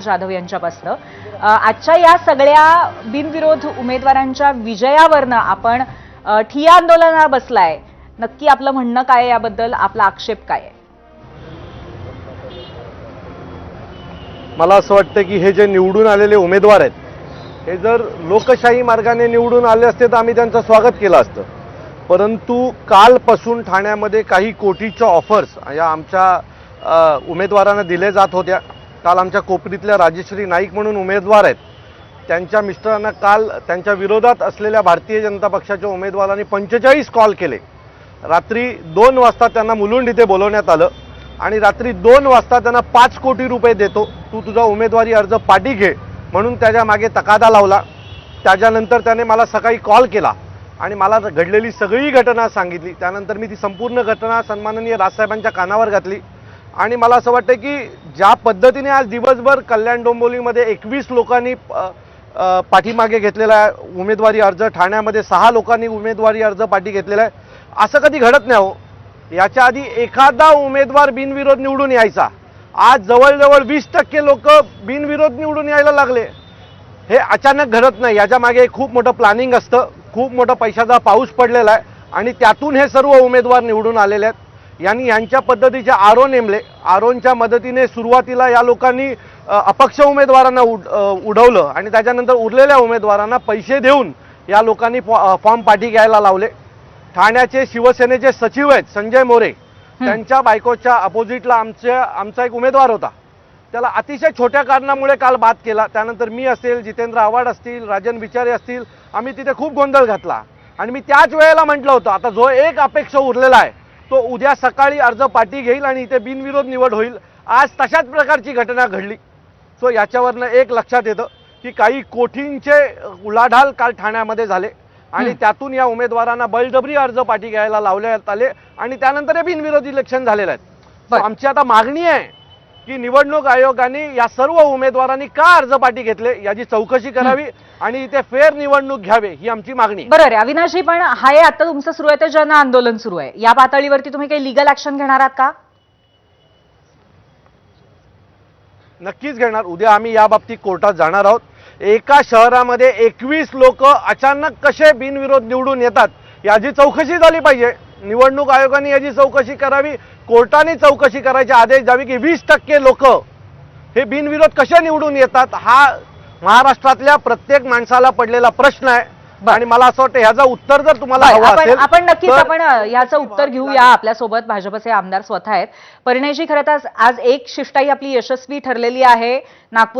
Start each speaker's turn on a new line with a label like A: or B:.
A: जाधव यांच्यापासून आजच्या या सगळ्या बिनविरोध उमेदवारांच्या विजयावरनं आपण ठिय्या आंदोलनाला बसलाय. नक्की आपलं म्हणणं काय आहे, याबद्दल आपला आक्षेप काय आहे?
B: मला असं वाटतं की हे जे निवडून आलेले उमेदवार आहेत, हे जर लोकशाही मार्गाने निवडून आले असते तर आम्ही त्यांचं स्वागत केलं असतं. परंतु कालपासून ठाण्यामध्ये काही कोटीच्या ऑफर्स या आमच्या उमेदवारांना दिले जात होत्या. काल आमच्या कोपरीतल्या राजश्री नाईक म्हणून उमेदवार आहेत, त्यांच्या मिस्टरांना काल त्यांच्या विरोधात असलेल्या भारतीय जनता पक्षाच्या उमेदवारांनी 45 कॉल केले. रात्री 2 वाजता त्यांना मुलुंड इथे बोलवण्यात आलं आणि रात्री 2 वाजता त्यांना 5 कोटी रुपये देतो, तू तुझा उमेदवारी अर्ज पाठी घे म्हणून त्याच्या मागे तकादा लावला. त्याच्यानंतर त्याने मला सकाळी कॉल केला आणि मला घडलेली सगळी घटना सांगितली. त्यानंतर मी ती संपूर्ण घटना सन्माननीय राजसाहेबांच्या कानावर घातली आणि मला असं वाटतं की ज्या पद्धतीने आज दिवसभर कल्याण डोंबिवलीमध्ये 21 लोकांनी पाठीमागे घेतलेला आहे उमेदवारी अर्ज, ठाण्यामध्ये 6 लोकांनी उमेदवारी अर्ज पाठी घेतलेला आहे, असं कधी घडत नाही हो. याच्या आधी एखादा उमेदवार बिनविरोध निवडून यायचा, आज जवळजवळ 20% लोक बिनविरोध निवडून यायला लागले. हे अचानक घडत नाही, याच्या मागे खूप मोठं प्लॅनिंग असतं, खूप मोठा पैशाचा पाऊस पडलेला आहे आणि त्यातून हे सर्व उमेदवार निवडून आलेले आहेत. यांच्या पद्धतीचे आरो नेमले. आरोंच्या मदतीने सुरुवातीला या लोकांनी अपक्ष उमेदवारांना उडवलं आणि त्याच्यानंतर उरलेल्या उमेदवारांना पैसे देऊन या लोकांनी फॉर्म पाठी घ्यायला लावले. ठाण्याचे शिवसेनेचे सचिव आहेत संजय मोरे, त्यांच्या बायकोच्या अपोजिटला आमचा एक उमेदवार होता, त्याला अतिशय छोट्या कारणामुळे काल बाद केला. त्यानंतर मी असेल, जितेंद्र आव्हाड असतील, राजन विचारे असतील, आम्ही तिथे खूप गोंधळ घातला आणि मी त्याच वेळेला म्हटलं होतं आता जो एक अपेक्षा उरलेला आहे तो उद्या सकाळी अर्ज पाठी घेईल आणि इथे बिनविरोध निवड होईल. आज तशाच प्रकारची घटना घडली. सो याच्यावरनं एक लक्षात येतं की काही कोटींचे उलाढाल काल ठाण्यामध्ये झाले आणि त्यातून या उमेदवारांना बळजबरी अर्ज पाठी घ्यायला लावण्यात आले आणि त्यानंतर हे बिनविरोध इलेक्शन झालेलं आहे. आमची आता मागणी आहे की निवडणूक आयोगाने या सर्व उमेदवारांनी का अर्ज पाठी घेतले याची चौकशी करावी आणि इथे फेअर निवडणूक घ्यावी, ही आमची मागणी.
A: बरोबर आहे अविनाशजी, पण हा आता तुमचं सुरू आहे ते जन आंदोलन सुरू आहे, या पातळीवरती तुम्ही काही लीगल ऍक्शन घेणार आहात का?
B: नक्कीच घेणार. उद्या आम्ही या बाबतीत कोर्टात जाणार आहोत. एका शहरामध्ये 21 लोक अचानक कसे बिनविरोध निवडून येतात याची चौकशी झाली पाहिजे. निवडणूक आयोगाने याची चौकशी करावी, कोर्टाने चौकशी करायचे आदेश द्यावे की 20% लोक हे बिनविरोध कसे निवडून येतात. हा महाराष्ट्रातल्या प्रत्येक माणसाला पडलेला प्रश्न आहे आणि मला असं वाटतं ह्याचं उत्तर जर तुम्हाला हवं असेल
A: आपण नक्कीच आपण याचं उत्तर घेऊया. आपल्यासोबत भाजपचे आमदार स्वतः आहेत. परिणयजी, खरं तर आज एक शिष्टाई आपली यशस्वी ठरलेली आहे. नागपूर